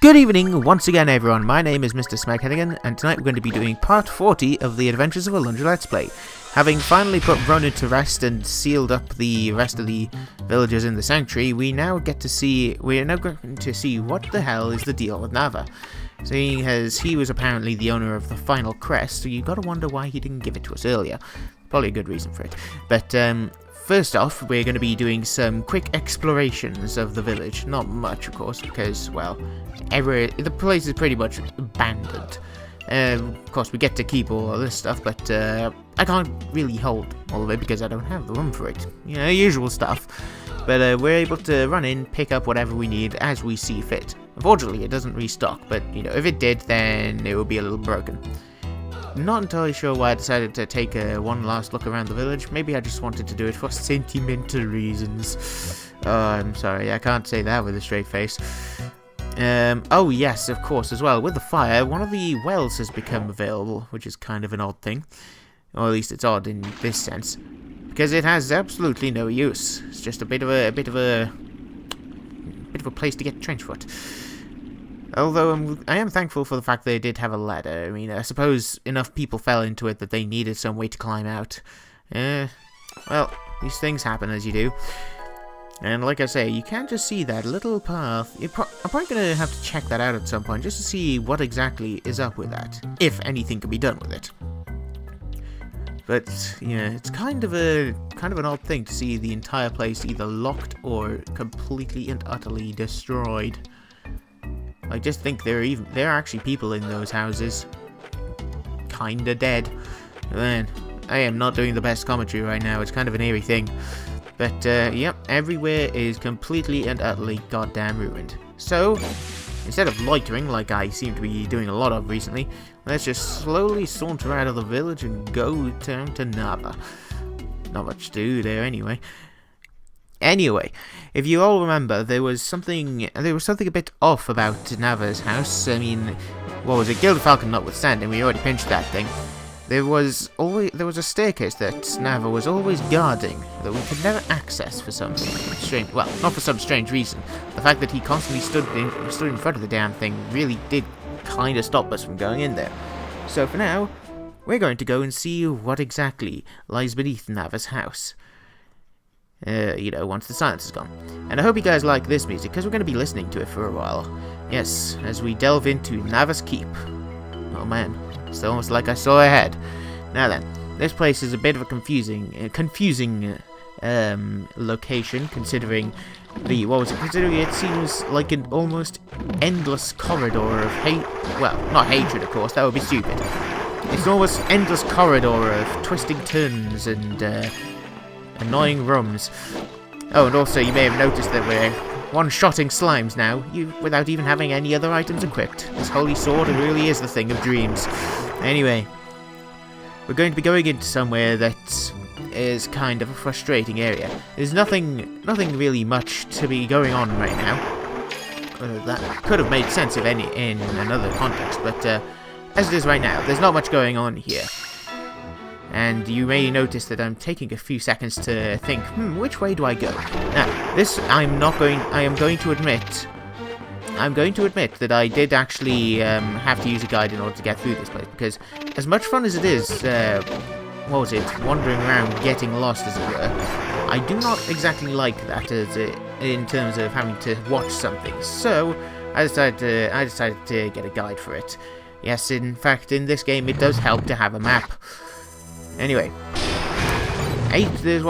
Good evening once again everyone, my name is Mr. Smegheadigan, and tonight we're going to be doing part 40 of the Adventures of Alundra Let's Play. Having finally put Ronan to rest and sealed up the rest of the villagers in the sanctuary, we are now going to see what the hell is the deal with Nava. Seeing as he was apparently the owner of the final crest, so you gotta wonder why he didn't give it to us earlier. Probably a good reason for it. But first off, we're going to be doing some quick explorations of the village. Not much, of course, because, well, the place is pretty much abandoned. Of course, we get to keep all of this stuff, but I can't really hold all of it because I don't have the room for it. You know, usual stuff. But we're able to run in, pick up whatever we need as we see fit. Unfortunately, it doesn't restock, but, you know, if it did, then it would be a little broken. Not entirely sure why I decided to take one last look around the village. Maybe I just wanted to do it for sentimental reasons. Oh, I'm sorry, I can't say that with a straight face. Oh yes, of course, as well, with the fire, one of the wells has become available, which is kind of an odd thing. Or at least it's odd in this sense. Because it has absolutely no use. It's just a bit of a place to get trench foot. Although I am thankful for the fact they did have a ladder. I mean, I suppose enough people fell into it that they needed some way to climb out. Well, these things happen as you do. And like I say, you can't just see that little path. I'm probably going to have to check that out at some point just to see what exactly is up with that, if anything can be done with it. But yeah, it's kind of an odd thing to see the entire place either locked or completely and utterly destroyed. I just think there are actually people in those houses, kinda dead. Man, I am not doing the best commentary right now. It's kind of an eerie thing. But yep, everywhere is completely and utterly goddamn ruined. So instead of loitering like I seem to be doing a lot of recently, let's just slowly saunter out of the village and go down to Nava. Not much to do there anyway. Anyway, if you all remember, there was something a bit off about Nava's house. I mean, what was it? Gilded Falcon notwithstanding, we already pinched that thing. There was a staircase that Nava was always guarding that we could never access for some strange, well, not for some strange reason. The fact that he constantly stood in front of the damn thing really did kind of stop us from going in there. So for now, we're going to go and see what exactly lies beneath Nava's house. You know, once the silence is gone. And I hope you guys like this music, because we're going to be listening to it for a while. Yes, as we delve into Nava's Keep. Oh man, it's almost like I saw ahead. Now then, this place is a bit of a confusing location, considering considering it seems like an almost endless corridor of hate. Well, not hatred, of course, that would be stupid. It's an almost endless corridor of twisting turns and, annoying rooms. Oh, and also you may have noticed that we're one-shotting slimes now, without even having any other items equipped. This holy sword really is the thing of dreams. Anyway, we're going to be going into somewhere that is kind of a frustrating area. There's nothing really much to be going on right now. That could have made sense in another context, but as it is right now, there's not much going on here. And you may notice that I'm taking a few seconds to think, which way do I go? Now, I am going to admit that I did actually have to use a guide in order to get through this place, because as much fun as it is, wandering around getting lost, as it were, I do not exactly like that in terms of having to watch something. So I decided to get a guide for it. Yes, in fact, in this game, it does help to have a map. Anyway, yes, this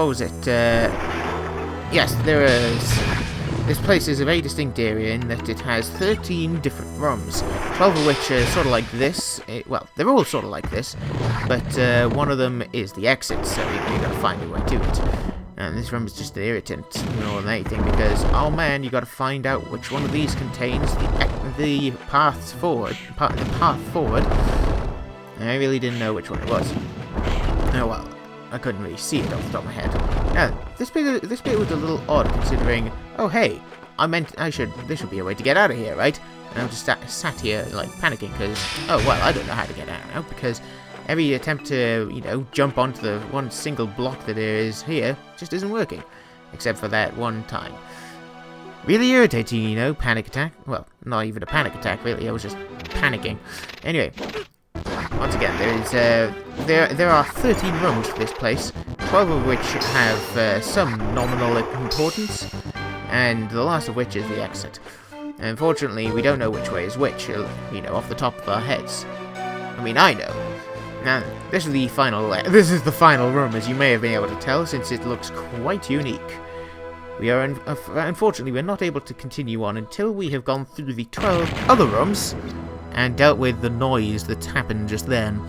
place is a very distinct area in that it has 13 different rooms, 12 of which are sort of like this. Well, they're all sort of like this, but one of them is the exit, so you gotta find your way to it. And this room is just an irritant more than anything, because, oh man, you gotta find out which one of these contains the path forward. I really didn't know which one it was. Oh well, I couldn't really see it off the top of my head. Now, this bit was a little odd, considering, oh hey, there should be a way to get out of here, right? And I'm just sat here, like, panicking, because, oh well, I don't know how to get out now, because every attempt to, you know, jump onto the one single block that there is here just isn't working, except for that one time. Really irritating, you know, panic attack. Well, not even a panic attack, really, I was just panicking. Anyway, once again, there are 13 rooms for this place, 12 of which have some nominal importance, and the last of which is the exit. Unfortunately, we don't know which way is which, you know, off the top of our heads. I mean, I know. Now, this is the final room, as you may have been able to tell, since it looks quite unique. We are, unfortunately, we're not able to continue on until we have gone through the 12 other rooms and dealt with the noise that's happened just then.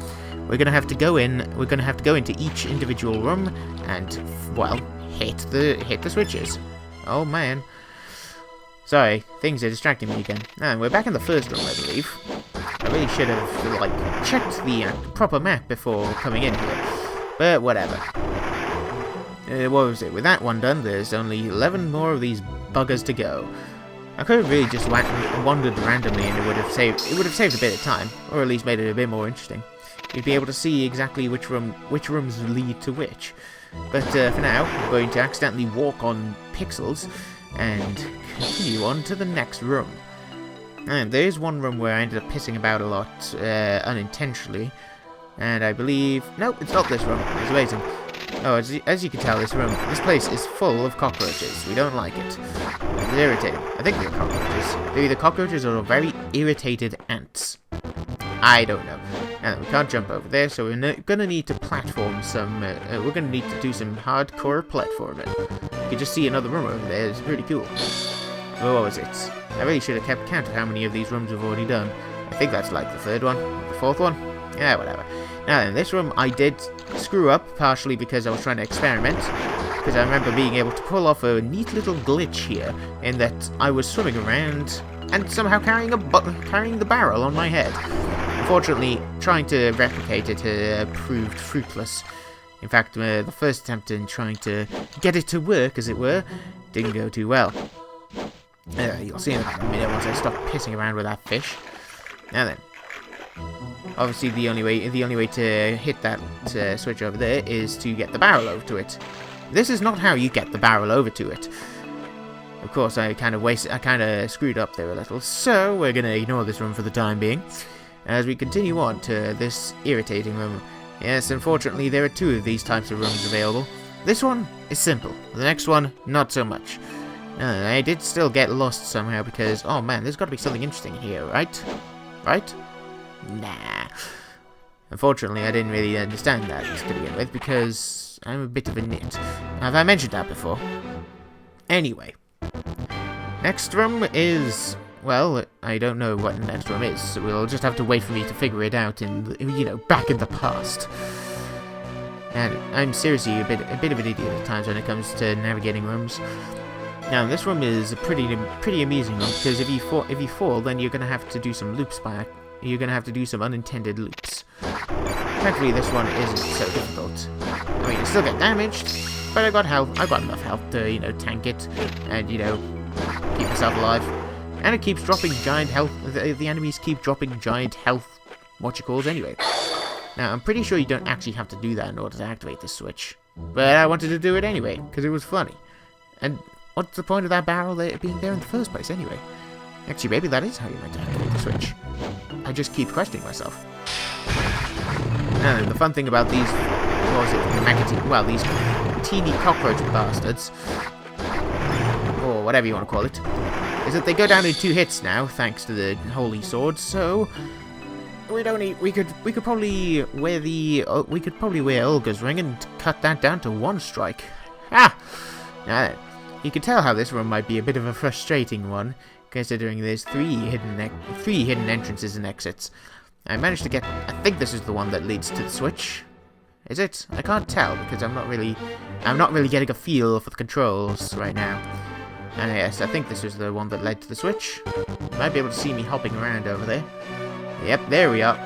We're gonna have to go into each individual room and, well, hit the switches. Oh man. Sorry, things are distracting me again. And we're back in the first room, I believe. I really should have, like, checked the proper map before coming in here. But whatever. What was it? With that one done, there's only 11 more of these buggers to go. I could have really just wandered randomly, and it would have saved a bit of time, or at least made it a bit more interesting. You'd be able to see exactly which rooms lead to which. But for now, I'm going to accidentally walk on pixels and continue on to the next room. And there is one room where I ended up pissing about a lot unintentionally, and I believe... Nope, it's not this room. It's amazing. Oh, as you can tell, this place is full of cockroaches. We don't like it. It's irritating. I think they're cockroaches. They're either cockroaches or very irritated ants. I don't know. And we can't jump over there, so we're gonna need to platform some. We're gonna need to do some hardcore platforming. You can just see another room over there. It's pretty cool. Oh, what was it? I really should have kept count of how many of these rooms we've already done. I think that's like the third one, or the fourth one. Yeah, whatever. Now, in this room, I did screw up, partially because I was trying to experiment, because I remember being able to pull off a neat little glitch here, in that I was swimming around and somehow carrying the barrel on my head. Unfortunately, trying to replicate it proved fruitless. In fact, the first attempt in trying to get it to work, as it were, didn't go too well. You'll see in a minute once I stop pissing around with that fish. Now then. Obviously, the only way to hit that switch over there is to get the barrel over to it. This is not how you get the barrel over to it. Of course, I kind of screwed up there a little, so we're gonna ignore this room for the time being. As we continue on to this irritating room. Yes, unfortunately, there are 2 of these types of rooms available. This one is simple. The next one, not so much. I did still get lost somehow because, oh man, there's got to be something interesting here, right? Right? Nah. Unfortunately, I didn't really understand that to begin with because I'm a bit of a nit. Have I mentioned that before? Anyway. Next room is... Well, I don't know what the next room is, so we'll just have to wait for me to figure it out in, you know, back in the past. And I'm seriously a bit of an idiot at times when it comes to navigating rooms. Now, this room is a pretty amusing room, because if you fall, then you're gonna have to do some loops back. You're gonna have to do some unintended loops. Thankfully, this one isn't so difficult. I mean, I still get damaged, but I've got health. I've got enough health to, you know, tank it and, you know, keep myself alive. And it keeps dropping giant health. The enemies keep dropping giant health whatchacalls anyway. Now, I'm pretty sure you don't actually have to do that in order to activate this switch. But I wanted to do it anyway, because it was funny. And what's the point of that barrel being there in the first place anyway? Actually, maybe that is how you're meant to activate the switch. I just keep questioning myself. Now, the fun thing about these, these teeny cockroach bastards, or whatever you want to call it, is that they go down in 2 hits now, thanks to the holy sword. So we could probably wear Olga's ring and cut that down to 1 strike. Ah! Now then, you can tell how this room might be a bit of a frustrating one, considering there's 3 hidden entrances and exits. I managed to get... I think this is the one that leads to the switch. Is it? I can't tell because I'm not really getting a feel for the controls right now. And yes, I think this is the one that led to the switch. You might be able to see me hopping around over there. Yep, there we are.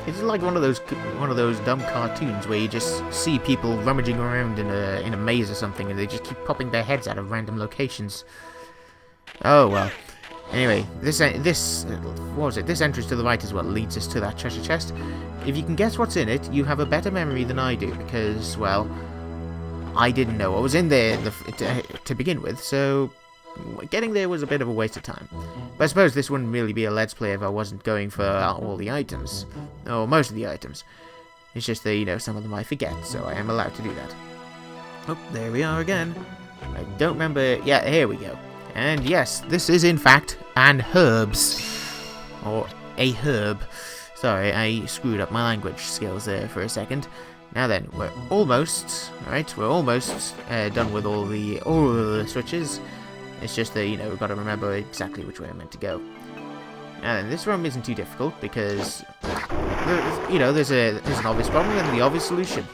It's like one of those dumb cartoons where you just see people rummaging around in a maze or something, and they just keep popping their heads out of random locations. Oh well. Anyway, this entrance to the right as well leads us to that treasure chest. If you can guess what's in it, you have a better memory than I do, because, well, I didn't know what was in there to begin with, so getting there was a bit of a waste of time. But I suppose this wouldn't really be a Let's Play if I wasn't going for all the items. Or most of the items. It's just that, you know, some of them I forget, so I am allowed to do that. Oh, there we are again. I don't remember... Yeah, here we go. And yes, this is in fact an herbs. Or a herb. Sorry, I screwed up my language skills there for a second. Now then, we're almost... Right, we're almost done with all the switches. It's just that, you know, we've got to remember exactly which way I'm meant to go. Now then, this room isn't too difficult because... You know, there's an obvious problem and the obvious solution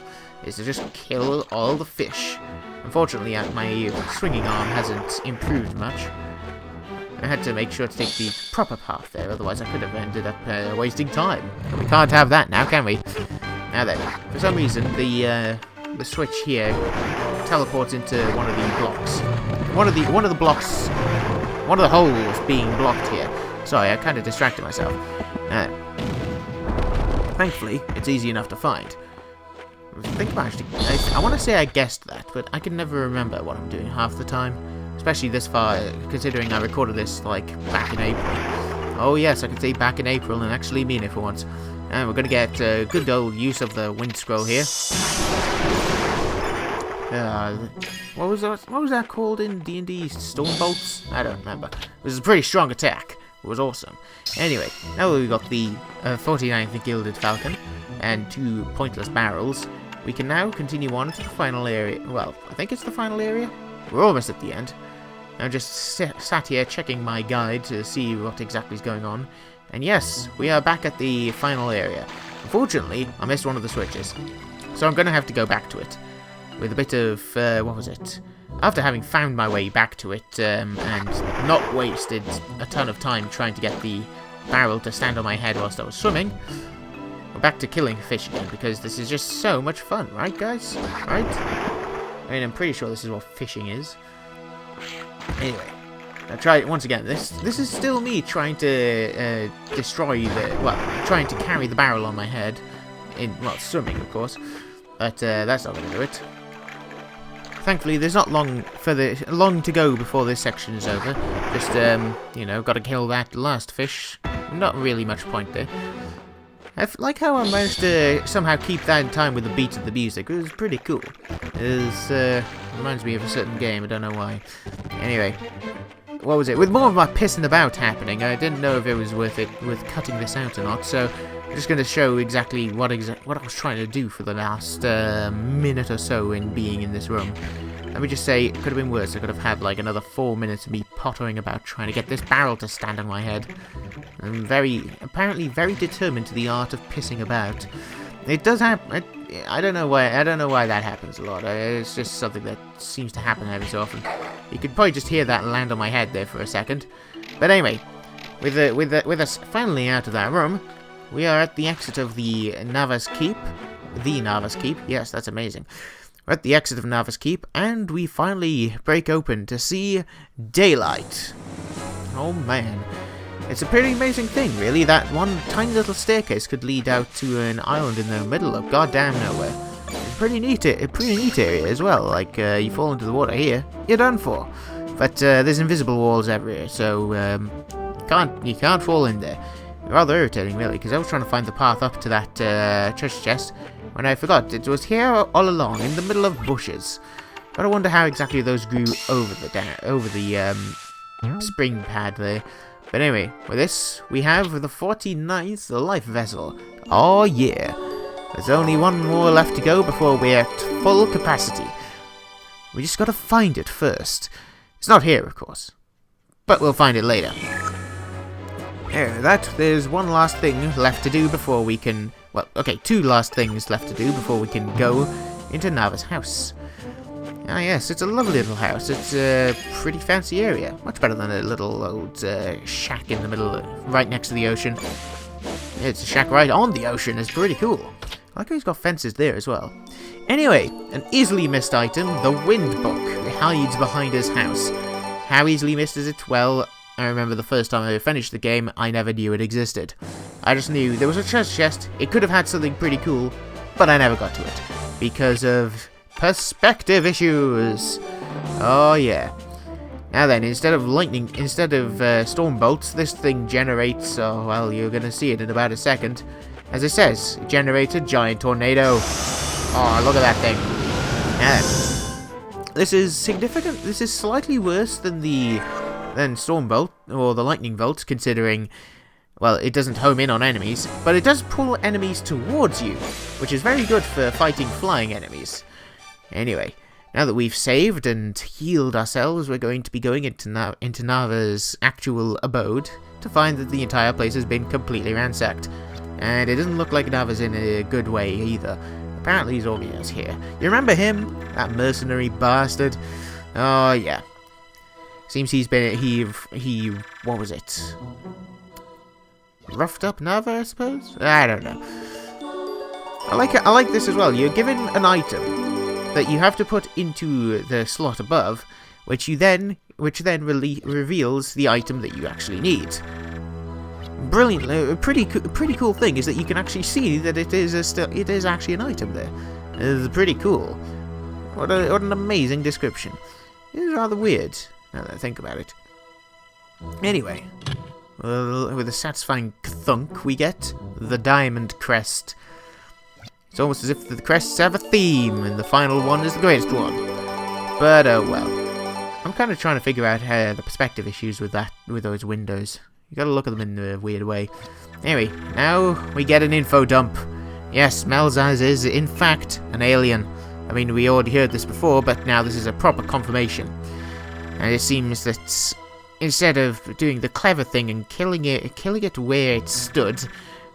is to just kill all the fish. Unfortunately, my swinging arm hasn't improved much. I had to make sure to take the proper path there, otherwise I could have ended up wasting time. We can't have that now, can we? Now then, for some reason, the switch here teleports into one of the blocks. One of the holes being blocked here. Sorry, I kind of distracted myself. Thankfully, it's easy enough to find. I want to say I guessed that, but I can never remember what I'm doing half the time. Especially this far, considering I recorded this, like, back in April. Oh yes, I can say back in April and actually mean it for once. And we're going to get good old use of the wind scroll here. What was that called in D&D? Storm bolts? I don't remember. It was a pretty strong attack. It was awesome. Anyway, now that we've got the 49th Gilded Falcon and 2 pointless barrels, we can now continue on to the final area. Well, I think it's the final area. We're almost at the end. I'm just sat here checking my guide to see what exactly is going on. And yes, we are back at the final area. Unfortunately, I missed one of the switches. So I'm going to have to go back to it. With a bit of, what was it? After having found my way back to it, and not wasted a ton of time trying to get the barrel to stand on my head whilst I was swimming, we're back to killing fish again, because this is just so much fun, right guys? Right? I mean, I'm pretty sure this is what fishing is. Anyway, I'll try it once again. This is still me trying to trying to carry the barrel on my head, swimming of course, but that's not going to do it. Thankfully, there's not long to go before this section is over. Just, you know, got to kill that last fish. Not really much point there. I like how I managed to somehow keep that in time with the beat of the music. It was pretty cool. It reminds me of a certain game, I don't know why. Anyway, what was it? With more of my pissing about happening, I didn't know if it was worth cutting this out or not, so I'm just going to show exactly what I was trying to do for the last minute or so in being in this room. Let me just say, it could have been worse. I could have had like another 4 minutes of me pottering about trying to get this barrel to stand on my head. I'm apparently very determined to the art of pissing about. It does happen. I don't know why that happens a lot. It's just something that seems to happen every so often. You could probably just hear that land on my head there for a second. But anyway, with us finally out of that room, we are at the exit of the Nava's Keep. The Nava's Keep. Yes, that's amazing. We're at the exit of Nava's Keep, and we finally break open to see daylight. Oh man. It's a pretty amazing thing, really, that one tiny little staircase could lead out to an island in the middle of goddamn nowhere. It's a pretty neat area as well. Like, you fall into the water here, you're done for. But there's invisible walls everywhere, so you can't fall in there. Rather irritating, really, because I was trying to find the path up to that treasure chest when I forgot it was here all along in the middle of bushes. But I wonder how exactly those grew over the spring pad there. But anyway, with this, we have the 49th life vessel. Oh yeah. There's only one more left to go before we're at full capacity. We just gotta find it first. It's not here, of course. But we'll find it later. There's one last thing left to do before we can... Well, okay, 2 last things left to do before we can go into Nava's house. Ah yes, it's a lovely little house. It's a pretty fancy area. Much better than a little old shack in the middle, right next to the ocean. It's a shack right on the ocean. It's pretty cool. I like how he's got fences there as well. Anyway, an easily missed item, the wind book. It hides behind his house. How easily missed is it? Well, I remember the first time I finished the game, I never knew it existed. I just knew there was a treasure chest. It could have had something pretty cool, but I never got to it. Because of... perspective issues. Oh yeah. Now then, instead of storm bolts, this thing generates, oh, well, you're going to see it in about a second. As it says, it generates a giant tornado. Oh, look at that thing. Now then, this is significant. This is slightly worse than storm bolt, or the lightning bolt, considering, well, it doesn't home in on enemies, but it does pull enemies towards you, which is very good for fighting flying enemies. Anyway, now that we've saved and healed ourselves, we're going to be going into Nava's actual abode to find that the entire place has been completely ransacked. And it doesn't look like Nava's in a good way either. Apparently Zorgia's here. You remember him? That mercenary bastard? Oh, yeah. Seems he's been... He... What was it? Roughed up Nava, I suppose? I don't know. I like this as well. You're given an item that you have to put into the slot above, which then reveals the item that you actually need. Brilliant, a pretty cool thing is that you can actually see that it is actually an item there. It's pretty cool. What an amazing description. It is rather weird now that I think about it. Anyway, with a satisfying thunk, we get the diamond crest. It's almost as if the crests have a theme, and the final one is the greatest one. But, oh well. I'm kind of trying to figure out the perspective issues with those windows. You gotta look at them in a weird way. Anyway, now we get an info dump. Yes, Melzaz is, in fact, an alien. I mean, we already heard this before, but now this is a proper confirmation. And it seems that instead of doing the clever thing and killing it where it stood,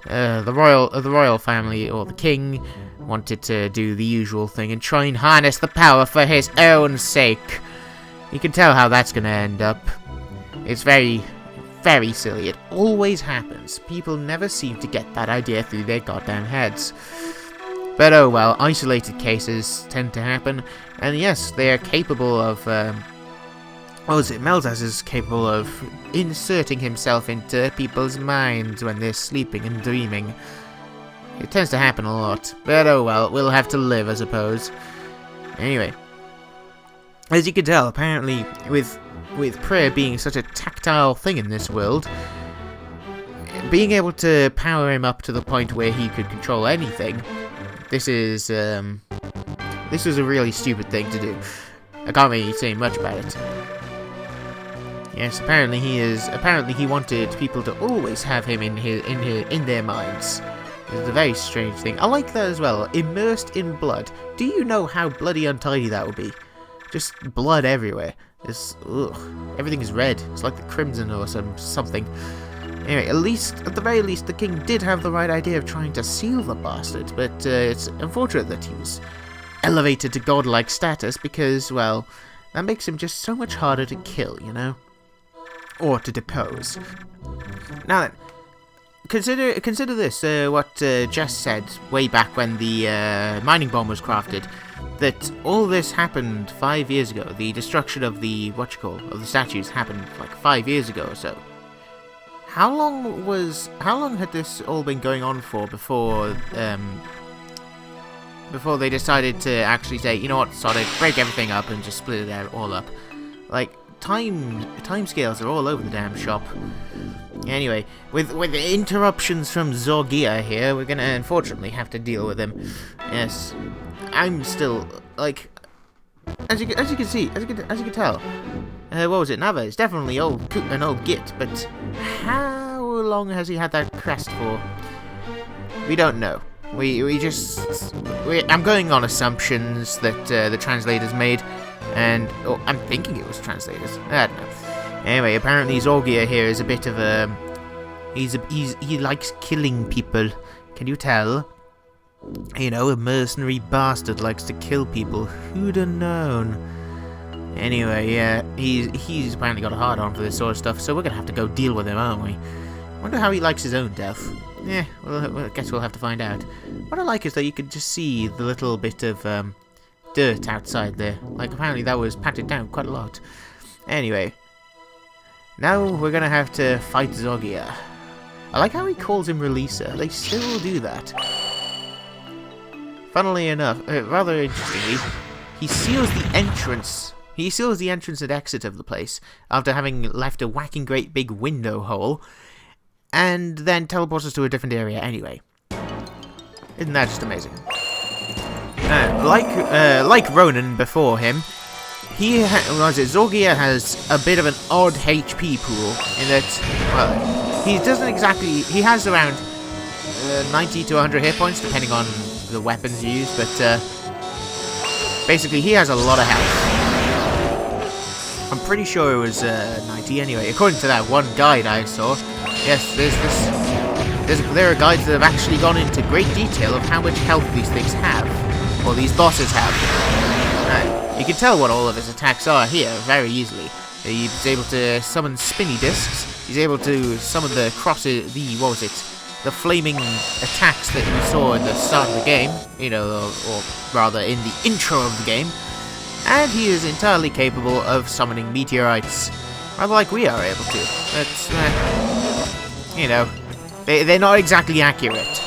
the royal family, or the king, wanted to do the usual thing and try and harness the power for his own sake. You can tell how that's going to end up. It's very, very silly. It always happens. People never seem to get that idea through their goddamn heads. But oh well, isolated cases tend to happen, and yes, they are capable of... Melzaz is capable of inserting himself into people's minds when they're sleeping and dreaming. It tends to happen a lot, but oh well, we'll have to live, I suppose. Anyway, as you can tell, apparently, with prayer being such a tactile thing in this world, being able to power him up to the point where he could control anything, this is a really stupid thing to do. I can't really say much about it. Yes, apparently he wanted people to always have him in their minds. It's a very strange thing. I like that as well. Immersed in blood. Do you know how bloody untidy that would be? Just blood everywhere. Everything is red. It's like the crimson or something. Anyway, at the very least, the king did have the right idea of trying to seal the bastard, but it's unfortunate that he was elevated to godlike status because, well, that makes him just so much harder to kill, you know? Or to depose. Now then, consider this, what Jess said way back when the mining bomb was crafted, that all this happened 5 years ago. The destruction of the, of the statues happened like 5 years ago or so. How long had this all been going on for before they decided to actually say, you know what, sod it, break everything up and just split it all up? Like, time scales are all over the damn shop. Anyway, with interruptions from Zorgia here, we're gonna unfortunately have to deal with him. Yes, I'm still like, as you can tell. What was it? Nava is definitely an old git, but how long has he had that crest for? We don't know. I'm going on assumptions that the translators made, and I'm thinking it was translators. I don't know. Anyway, apparently Zorgia here is a bit of a... He likes killing people. Can you tell? You know, a mercenary bastard likes to kill people. Who'd have known? Anyway, yeah, he's apparently got a hard-on for this sort of stuff, so we're gonna have to go deal with him, aren't we? Wonder how he likes his own death. Yeah, well, I guess we'll have to find out. What I like is that you could just see the little bit of dirt outside there. Like, apparently that was patted down quite a lot. Anyway, now we're gonna have to fight Zorgia. I like how he calls him Releaser. They still do that. Funnily enough, rather interestingly, he seals the entrance He seals the entrance and exit of the place after having left a whacking great big window hole, and then teleports us to a different area anyway. Isn't that just amazing? Like Ronan before him, Zorgia has a bit of an odd HP pool in that, well, he has around 90 to 100 hit points depending on the weapons you use, but basically he has a lot of health. I'm pretty sure it was 90 anyway, according to that one guide I saw. Yes, there are guides that have actually gone into great detail of how much health these things have, or these bosses have. You can tell what all of his attacks are here very easily. He's able to summon spinny discs. He's able to summon the flaming attacks that we saw in the start of the game, you know, or rather in the intro of the game. And he is entirely capable of summoning meteorites, rather like we are able to. But, you know, they're not exactly accurate.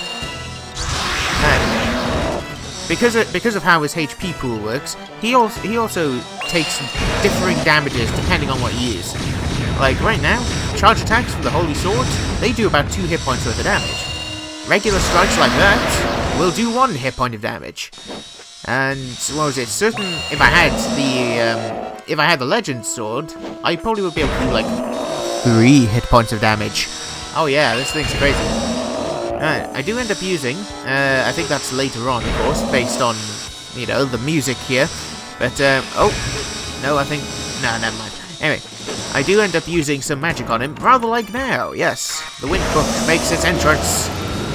Because of how his HP pool works, he also takes differing damages depending on what you use. Like right now, charge attacks from the Holy Sword, they do about 2 hit points worth of damage. Regular strikes like that will do 1 hit point of damage. And what was it? If I had the Legend Sword, I probably would be able to do like 3 hit points of damage. Oh yeah, this thing's crazy. I do end up using, I think that's later on, of course, based on, you know, the music here. But, oh, no, no, never mind. Anyway, I do end up using some magic on him, rather like now, yes. The Wind Book makes its entrance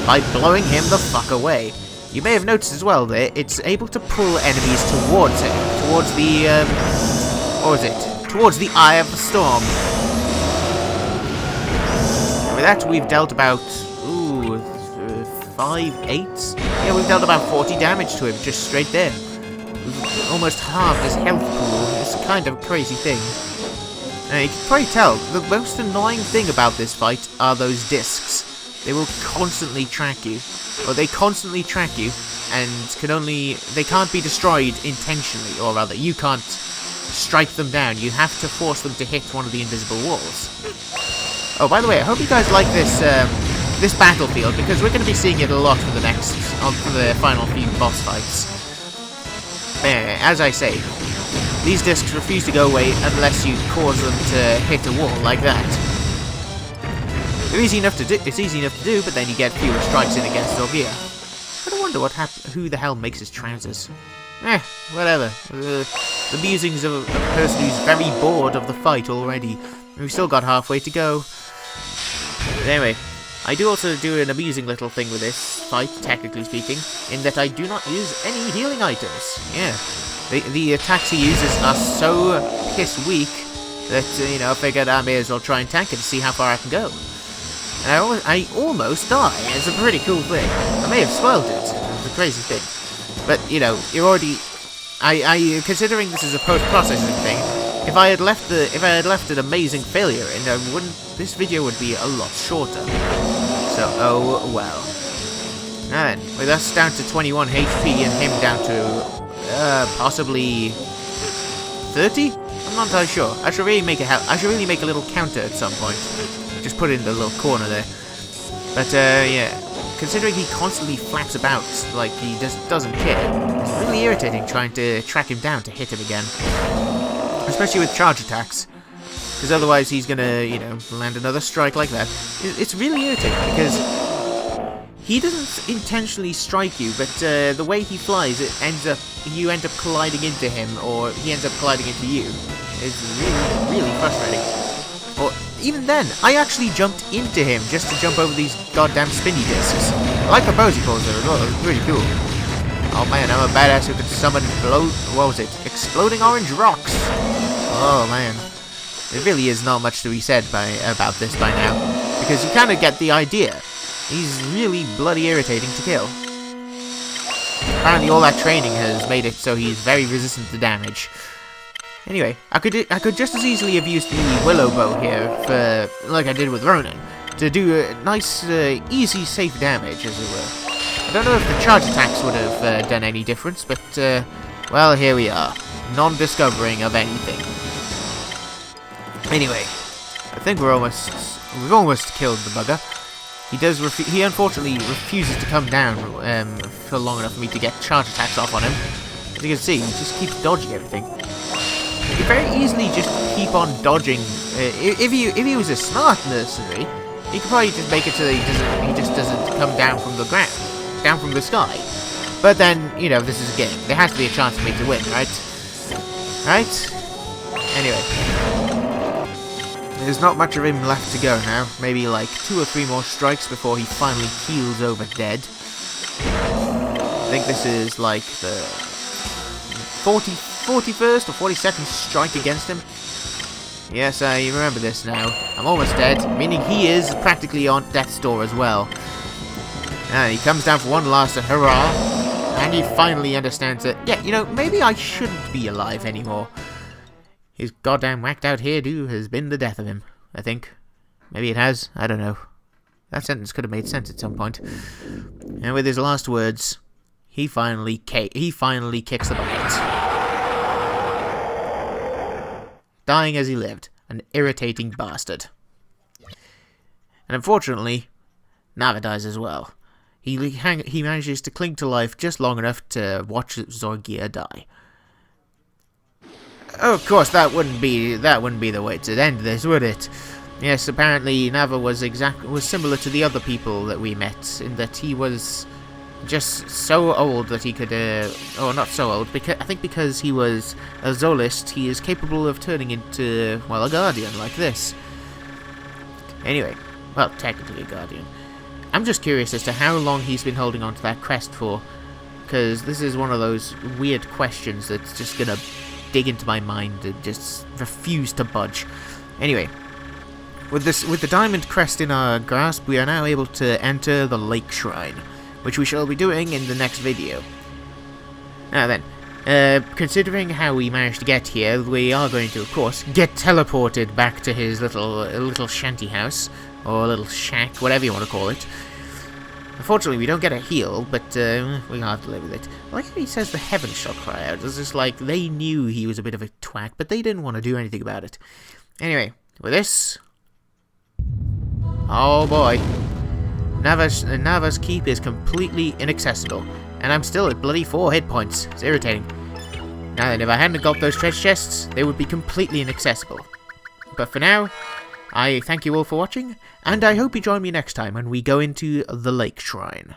by blowing him the fuck away. You may have noticed as well that it's able to pull enemies towards it, towards the, towards the Eye of the Storm. And with that, we've dealt about, 5, 8? Yeah, we've dealt about 40 damage to him, just straight there. We've almost halved his health pool. It's a kind of crazy thing. You can probably tell, the most annoying thing about this fight are those discs. They will constantly track you. Or they constantly track you, and they can't be destroyed intentionally, or rather, you can't strike them down. You have to force them to hit one of the invisible walls. Oh, by the way, I hope you guys like this, this battlefield, because we're going to be seeing it a lot for the final few boss fights. As I say, these discs refuse to go away unless you cause them to hit a wall like that. It's easy enough to do, but then you get fewer strikes in against Zorgia. But I wonder who the hell makes his trousers. Whatever. The musings of a person who's very bored of the fight already. We've still got halfway to go. But anyway, I do also do an amusing little thing with this fight, technically speaking, in that I do not use any healing items. Yeah. The attacks he uses are so piss weak that, you know, I figured I may as well try and tank it to see how far I can go. And I almost die. It's a pretty cool thing. I may have spoiled it. It's a crazy thing. But, you know, you're already... considering this is a post-processing thing, if I had left an amazing failure in, this video would be a lot shorter. So, oh well. Now then, with us down to 21 HP and him down to possibly 30? I'm not entirely sure. I should really make a little counter at some point. Just put it in the little corner there. But yeah, considering he constantly flaps about like he just doesn't care, it's really irritating trying to track him down to hit him again. Especially with charge attacks. Because otherwise he's gonna, you know, land another strike like that. It's really irritating because he doesn't intentionally strike you, but the way he flies, you end up colliding into him, or he ends up colliding into you. It's really, really frustrating. Or even then, I actually jumped into him just to jump over these goddamn spinny discs. I like the pose he pulls there as well. It was really cool. Oh man, I'm a badass who could summon exploding orange rocks. Oh man. There really is not much to be said about this by now, because you kind of get the idea. He's really bloody irritating to kill. Apparently all that training has made it so he's very resistant to damage. Anyway, I could just as easily have used the willow bow here, like I did with Ronan, to do a nice, easy, safe damage, as it were. I don't know if the charge attacks would have done any difference, but Well, here we are. Non-discovering of anything. Anyway, I think we've almost killed the bugger. He unfortunately refuses to come down for long enough for me to get charge attacks off on him. As you can see, he just keeps dodging everything. He could very easily just keep on dodging. If he was a smart mercenary, he could probably just make it so that he just doesn't come down from the ground, down from the sky. But then, you know, this is a game. There has to be a chance for me to win, right? Right? Anyway. There's not much of him left to go now. Maybe like 2 or 3 more strikes before he finally keels over dead. I think this is like the 41st or 42nd strike against him. Yes, I remember this now. I'm almost dead, meaning he is practically on death's door as well. And he comes down for one last hurrah. And he finally understands that, yeah, you know, maybe I shouldn't be alive anymore. His goddamn whacked out hairdo has been the death of him, I think. Maybe it has, I don't know. That sentence could have made sense at some point. And with his last words, he finally kicks the bucket. Dying as he lived, an irritating bastard. And unfortunately, Nava dies as well. He manages to cling to life just long enough to watch Zorgia die. Oh, of course, that wouldn't be the way to end this, would it? Yes, apparently Nava was similar to the other people that we met in that he was just so old that he could, or not so old, because I think because he was a Zolist, he is capable of turning into, well, a Guardian like this. Anyway, well, technically a Guardian. I'm just curious as to how long he's been holding on to that crest for, because this is one of those weird questions that's just gonna dig into my mind and just refuse to budge. Anyway, with the diamond crest in our grasp, we are now able to enter the lake shrine, which we shall be doing in the next video. Now then, considering how we managed to get here, we are going to, of course, get teleported back to his little shanty house, or a little shack, whatever you want to call it. Unfortunately, we don't get a heal, but we have to live with it. I like how he says the heavens shall cry out. It's just like they knew he was a bit of a twat, but they didn't want to do anything about it. Anyway, with this... Oh boy. Nava's keep is completely inaccessible, and I'm still at bloody 4 hit points. It's irritating. Now then, if I hadn't got those treasure chests, they would be completely inaccessible. But for now, I thank you all for watching, and I hope you join me next time when we go into the Lake Shrine.